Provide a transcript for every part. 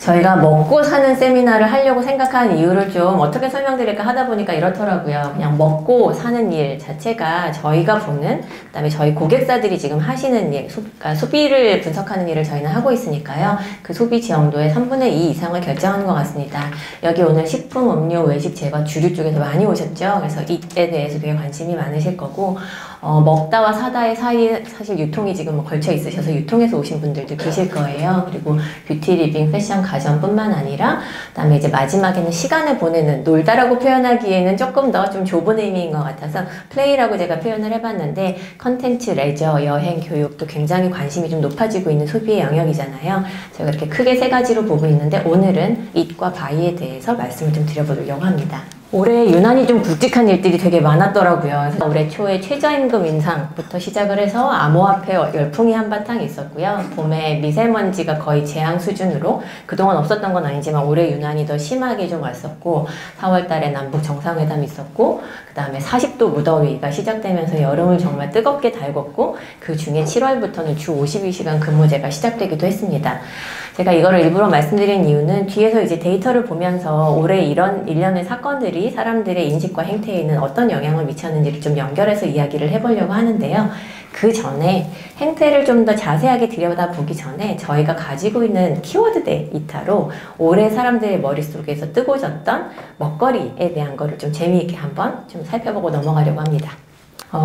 저희가 먹고 사는 세미나를 하려고 생각한 이유를 좀 어떻게 설명드릴까 하다 보니까 이렇더라고요. 그냥 먹고 사는 일 자체가 저희가 보는, 그다음에 저희 고객사들이 지금 하시는 일, 그러니까 소비를 분석하는 일을 저희는 하고 있으니까요. 그 소비 지형도의 3분의 2 이상을 결정하는 것 같습니다. 여기 오늘 식품, 음료, 외식, 제과, 주류 쪽에서 많이 오셨죠. 그래서 이에 대해서 되게 관심이 많으실 거고, 먹다와 사다의 사이에 사실 유통이 지금 걸쳐 있으셔서 유통에서 오신 분들도 계실 거예요. 그리고 뷰티, 리빙, 패션, 가전뿐만 아니라 그다음에 이제 마지막에는 시간을 보내는, 놀다라고 표현하기에는 조금 더 좀 좁은 의미인 것 같아서 플레이라고 제가 표현을 해봤는데, 컨텐츠, 레저, 여행, 교육도 굉장히 관심이 좀 높아지고 있는 소비의 영역이잖아요. 제가 이렇게 크게 세 가지로 보고 있는데 오늘은 it과 buy에 대해서 말씀을 좀 드려보려고 합니다. 올해 유난히 좀 굵직한 일들이 되게 많았더라고요. 그래서 올해 초에 최저임금 인상부터 시작을 해서 암호화폐 열풍이 한바탕 있었고요. 봄에 미세먼지가 거의 재앙 수준으로, 그동안 없었던 건 아니지만 올해 유난히 더 심하게 좀 왔었고, 4월 달에 남북 정상회담이 있었고, 그 다음에 40도 무더위가 시작되면서 여름을 정말 뜨겁게 달궜고, 그 중에 7월부터는 주 52시간 근무제가 시작되기도 했습니다. 제가 이거를 일부러 말씀드린 이유는 뒤에서 이제 데이터를 보면서 올해 이런 일련의 사건들이 사람들의 인식과 행태에는 어떤 영향을 미쳤는지를 좀 연결해서 이야기를 해보려고 하는데요. 그 전에 행태를 좀 더 자세하게 들여다보기 전에 저희가 가지고 있는 키워드 데이터로 올해 사람들의 머릿속에서 뜨고졌던 먹거리에 대한 거를 좀 재미있게 한번 좀 살펴보고 넘어가려고 합니다.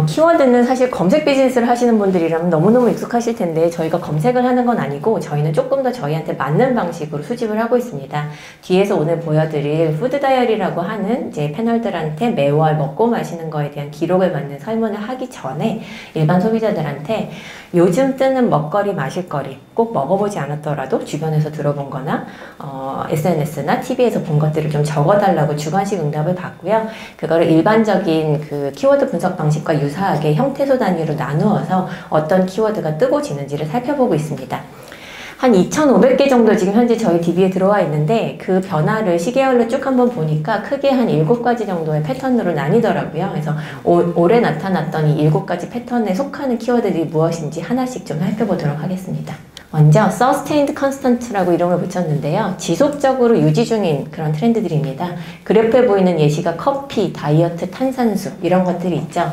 키워드는 사실 검색 비즈니스를 하시는 분들이라면 너무너무 익숙하실 텐데, 저희가 검색을 하는 건 아니고 저희는 조금 더 저희한테 맞는 방식으로 수집을 하고 있습니다. 뒤에서 오늘 보여드릴 푸드 다이어리라고 하는 이제 패널들한테 매월 먹고 마시는 거에 대한 기록을 받는 설문을 하기 전에 일반 소비자들한테 요즘 뜨는 먹거리, 마실거리, 꼭 먹어보지 않았더라도 주변에서 들어본 거나 SNS나 TV에서 본 것들을 좀 적어달라고 주관식 응답을 받고요. 그거를 일반적인 그 키워드 분석 방식과 유사하게 형태소 단위로 나누어서 어떤 키워드가 뜨고 지는지를 살펴보고 있습니다. 한 2,500개 정도 지금 현재 저희 DB에 들어와 있는데, 그 변화를 시계열로 쭉 한번 보니까 크게 한 7가지 정도의 패턴으로 나뉘더라고요. 그래서 올해 나타났던 이 7가지 패턴에 속하는 키워드들이 무엇인지 하나씩 좀 살펴보도록 하겠습니다. 먼저 Sustained Constant라고 이름을 붙였는데요. 지속적으로 유지 중인 그런 트렌드들입니다. 그래프에 보이는 예시가 커피, 다이어트, 탄산수 이런 것들이 있죠.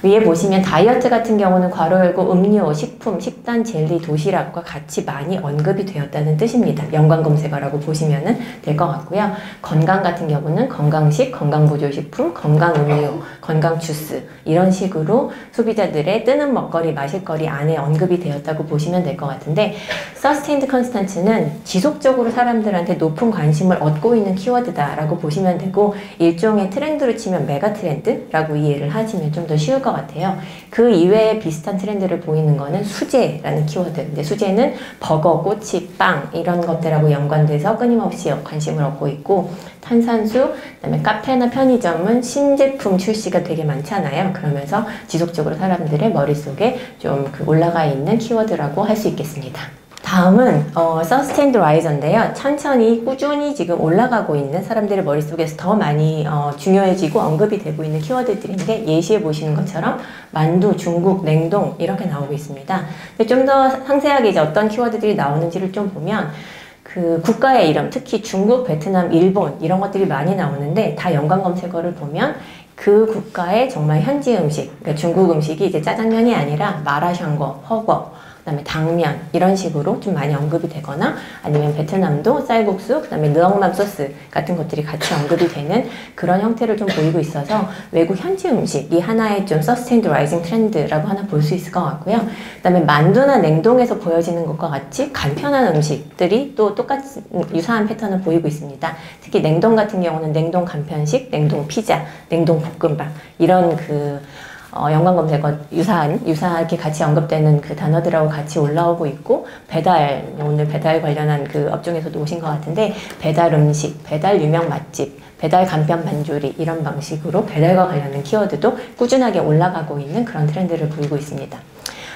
위에 보시면 다이어트 같은 경우는 괄호 열고 음료, 식품, 식단, 젤리, 도시락과 같이 많이 언급이 되었다는 뜻입니다. 연관 검색어라고 보시면 될 것 같고요. 건강 같은 경우는 건강식, 건강보조식품, 건강음료, 건강주스 이런 식으로 소비자들의 뜨는 먹거리, 마실거리 안에 언급이 되었다고 보시면 될 것 같은데, Sustained Constant는 지속적으로 사람들한테 높은 관심을 얻고 있는 키워드다라고 보시면 되고, 일종의 트렌드로 치면 메가 트렌드라고 이해를 하시면 좀 더 쉬울 것 같아요. 그 이외에 비슷한 트렌드를 보이는 거는 수제라는 키워드. 근데 수제는 버거, 꼬치, 빵 이런 것들하고 연관돼서 끊임없이 관심을 얻고 있고, 탄산수, 그다음에 카페나 편의점은 신제품 출시가 되게 많잖아요. 그러면서 지속적으로 사람들의 머릿속에 좀 올라가 있는 키워드라고 할 수 있겠습니다. 다음은 Sustained Riser인데요. 천천히 꾸준히 지금 올라가고 있는, 사람들의 머릿속에서 더 많이 중요해지고 언급이 되고 있는 키워드들인데, 예시에 보시는 것처럼 만두, 중국, 냉동 이렇게 나오고 있습니다. 좀 더 상세하게 이제 어떤 키워드들이 나오는지를 좀 보면, 그 국가의 이름, 특히 중국, 베트남, 일본 이런 것들이 많이 나오는데, 다 연관 검색어를 보면 그 국가의 정말 현지 음식, 그러니까 중국 음식이 이제 짜장면이 아니라 마라샹궈, 허거, 그다음에 당면 이런 식으로 좀 많이 언급이 되거나, 아니면 베트남도 쌀국수, 그다음에 느엉맘 소스 같은 것들이 같이 언급이 되는 그런 형태를 좀 보이고 있어서 외국 현지 음식이 하나의 좀 Sustained Rising 트렌드라고 하나 볼 수 있을 것 같고요. 그다음에 만두나 냉동에서 보여지는 것과 같이 간편한 음식들이 또 똑같이 유사한 패턴을 보이고 있습니다. 특히 냉동 같은 경우는 냉동 간편식, 냉동 피자, 냉동 볶음밥 이런 연관 검색어 유사하게 같이 언급되는 그 단어들하고 같이 올라오고 있고, 배달, 오늘 배달 관련한 그 업종에서도 오신 것 같은데, 배달 음식, 배달 유명 맛집, 배달 간편 반조리 이런 방식으로 배달과 관련된 키워드도 꾸준하게 올라가고 있는 그런 트렌드를 보이고 있습니다.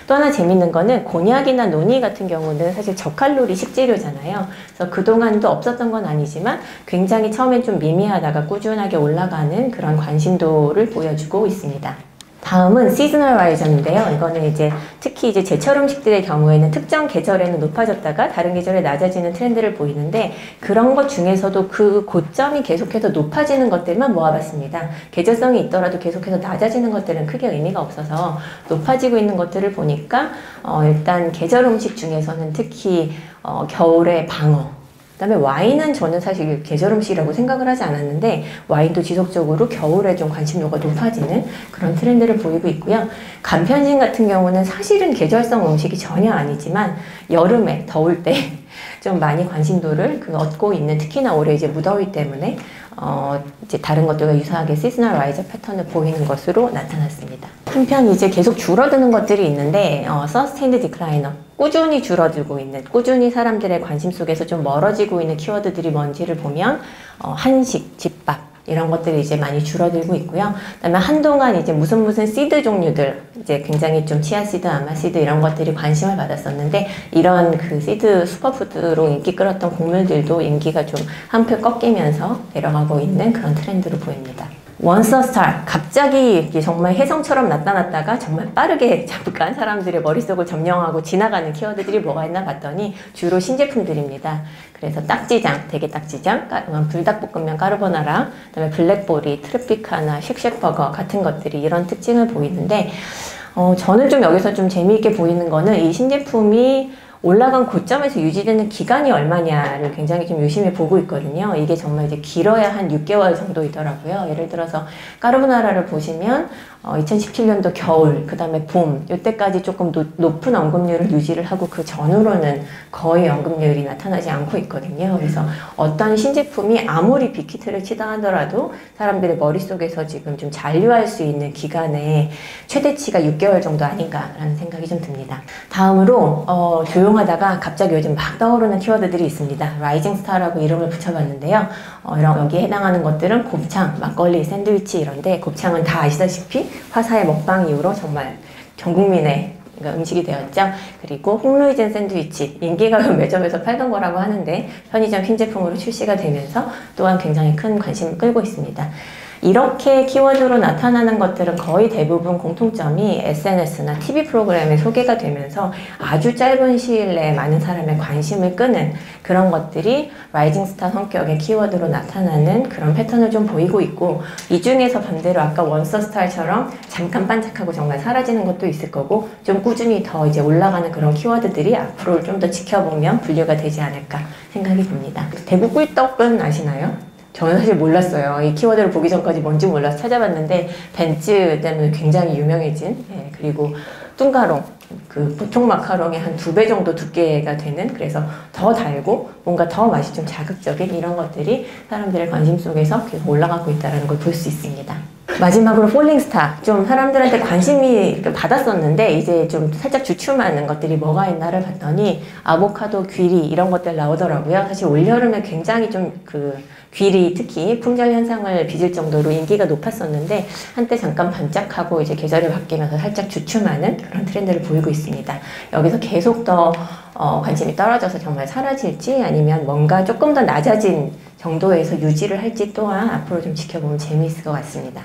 또 하나 재밌는 거는 곤약이나 노니 같은 경우는 사실 저칼로리 식재료잖아요. 그래서 그동안도 없었던 건 아니지만 굉장히 처음엔 좀 미미하다가 꾸준하게 올라가는 그런 관심도를 보여주고 있습니다. 다음은 시즈널 라이저인데요. 이거는 이제 특히 이제 제철 음식들의 경우에는 특정 계절에는 높아졌다가 다른 계절에 낮아지는 트렌드를 보이는데, 그런 것 중에서도 그 고점이 계속해서 높아지는 것들만 모아봤습니다. 계절성이 있더라도 계속해서 낮아지는 것들은 크게 의미가 없어서 높아지고 있는 것들을 보니까 일단 계절 음식 중에서는 특히 겨울에 방어, 그다음에 와인은 저는 사실 계절 음식이라고 생각을 하지 않았는데, 와인도 지속적으로 겨울에 좀 관심도가 높아지는 그런 트렌드를 보이고 있고요. 간편식 같은 경우는 사실은 계절성 음식이 전혀 아니지만 여름에 더울 때 좀 많이 관심도를 얻고 있는, 특히나 올해 이제 무더위 때문에 이제 다른 것들과 유사하게 시즈널 라이저 패턴을 보이는 것으로 나타났습니다. 한편 이제 계속 줄어드는 것들이 있는데, 서스테인드 디클라이너, 꾸준히 줄어들고 있는, 꾸준히 사람들의 관심 속에서 좀 멀어지고 있는 키워드들이 뭔지를 보면 한식, 집밥 이런 것들이 이제 많이 줄어들고 있고요. 그다음에 한동안 이제 무슨 씨드 종류들, 이제 굉장히 좀 치아씨드, 아마씨드 이런 것들이 관심을 받았었는데, 이런 그 씨드 슈퍼푸드로 인기 끌었던 곡물들도 인기가 좀 한풀 꺾이면서 내려가고 있는 그런 트렌드로 보입니다. 원서스타, 갑자기 정말 혜성처럼 나타났다가 정말 빠르게 잠깐 사람들의 머릿속을 점령하고 지나가는 키워드들이 뭐가 있나 봤더니 주로 신제품들입니다. 그래서 딱지장, 대게 딱지장, 불닭볶음면 까르보나라, 그다음에 블랙보리, 트로피카나 쉑쉑버거 같은 것들이 이런 특징을 보이는데, 저는 좀 여기서 좀 재미있게 보이는 거는 이 신제품이 올라간 고점에서 유지되는 기간이 얼마냐를 굉장히 좀 유심히 보고 있거든요. 이게 정말 이제 길어야 한 6개월 정도이더라고요. 예를 들어서 까르보나라를 보시면 2017년도 겨울, 그 다음에 봄, 이때까지 조금 높은 언급률을 유지를 하고 그 전후로는 거의 언급률이 나타나지 않고 있거든요. 그래서 어떤 신제품이 아무리 빅히트를 치다 하더라도 사람들의 머릿속에서 지금 좀 잔류할 수 있는 기간의 최대치가 6개월 정도 아닌가라는 생각이 좀 듭니다. 다음으로 조용하다가 갑자기 요즘 막 떠오르는 키워드들이 있습니다. 라이징 스타라고 이름을 붙여봤는데요. 여기에 해당하는 것들은 곱창, 막걸리, 샌드위치 이런데, 곱창은 다 아시다시피 화사의 먹방 이후로 정말 전 국민의 음식이 되었죠. 그리고 홍루이젠 샌드위치, 인기가요 매점에서 팔던 거라고 하는데 편의점 신제품으로 출시가 되면서 또한 굉장히 큰 관심을 끌고 있습니다. 이렇게 키워드로 나타나는 것들은 거의 대부분 공통점이 SNS나 TV 프로그램에 소개가 되면서 아주 짧은 시일 내에 많은 사람의 관심을 끄는 그런 것들이 라이징 스타 성격의 키워드로 나타나는 그런 패턴을 좀 보이고 있고, 이 중에서 반대로 아까 원서 스타일처럼 잠깐 반짝하고 정말 사라지는 것도 있을 거고, 좀 꾸준히 더 이제 올라가는 그런 키워드들이 앞으로 좀 더 지켜보면 분류가 되지 않을까 생각이 듭니다. 대구 꿀떡은 아시나요? 저는 사실 몰랐어요. 이 키워드를 보기 전까지 뭔지 몰라서 찾아봤는데, 벤츠 때문에 굉장히 유명해진, 그리고 뚱가롱, 그 보통 마카롱의 한 2배 정도 두께가 되는, 그래서 더 달고 뭔가 더 맛이 좀 자극적인 이런 것들이 사람들의 관심 속에서 계속 올라가고 있다는 걸 볼 수 있습니다. 마지막으로 폴링스타, 좀 사람들한테 관심이 받았었는데 이제 좀 살짝 주춤하는 것들이 뭐가 있나를 봤더니 아보카도, 귀리 이런 것들 나오더라고요. 사실 올여름에 굉장히 좀 귀리 특히 품절 현상을 빚을 정도로 인기가 높았었는데, 한때 잠깐 반짝하고 이제 계절이 바뀌면서 살짝 주춤하는 그런 트렌드를 보이고 있습니다. 여기서 계속 더 관심이 떨어져서 정말 사라질지, 아니면 뭔가 조금 더 낮아진 정도에서 유지를 할지 또한 앞으로 좀 지켜보면 재미있을 것 같습니다.